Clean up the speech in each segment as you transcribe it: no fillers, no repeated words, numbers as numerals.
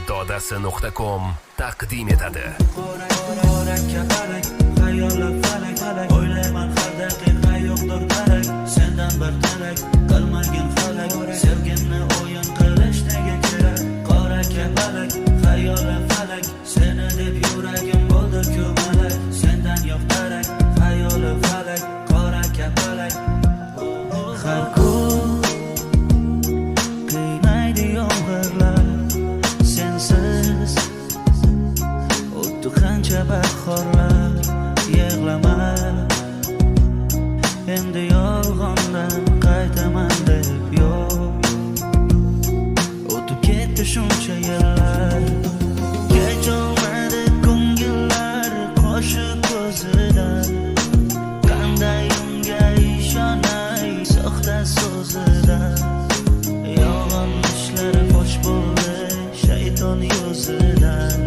dodasi.com taqdim etadi. O'ylayman har daqiqa yo'qdir darak, sendan bir darak qilmagin falak, sevgimni o'yin qilish nega kerak? Qora kapalak, xayolim falak, seni deb yuragim bo'ldi ko'malak, sendan yo'q darak, xayolim falak, qora kapalak. Har kun qiynaydi yomg'irlar, sensiz o'tdi qancha bahorlar. Yig'lama, endi yolg'ondan qaytaman deb yo'q, o'tib ketdi shuncha yillar. Kecholmadi ko'ngillar qo'shiq ko'zidan, qanday unga ishonay soxta so'zidan. Yolg'on ishlari fosh bo'ldi shayton yuzidan.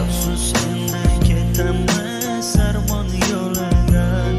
Afsus, endi ketaman sarmon yo'lidan.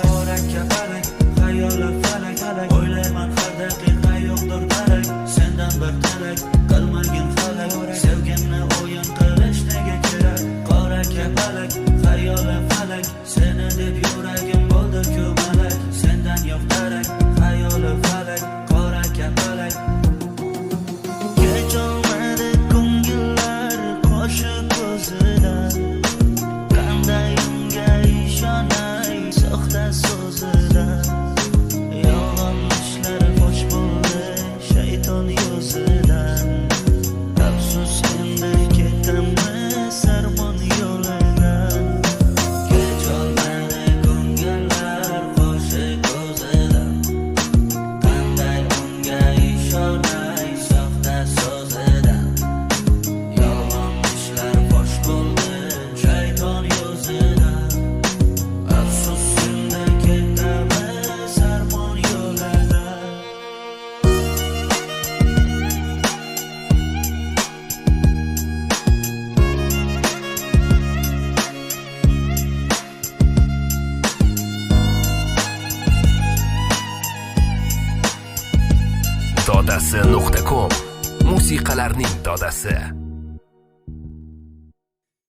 Qora kapalak, xayolim falak, o'ylayman har daqiqa yo'qdir darak, sendan bir darak qilmagin falak, sevgimni o'yin qilish nega kerak? Qora kapalak, xayolim falak, seni deb yuragim bo'ldi ko'malak, sendan yo'q darak, xayolim falak, qora kapalak. Kecholmadi ko'ngillar qo'shiq ko'zidan, qanday unga ishonay soxta so'zidan. Yolg'on ishlari fosh bo'ldi shayton yuzidan. Afsus, endi ketaman sarmon yo'lidan. Kecholmadi ko'ngillar qo'shiq ko'zidan, qanday unga ishonay soxta so'zidan. Yolg'on ishlar fosh bo'ldi shayton yuzidan. Afsus, endi ketaman sarmon yo'lidan. dodasi.com musiqalarning dodasi.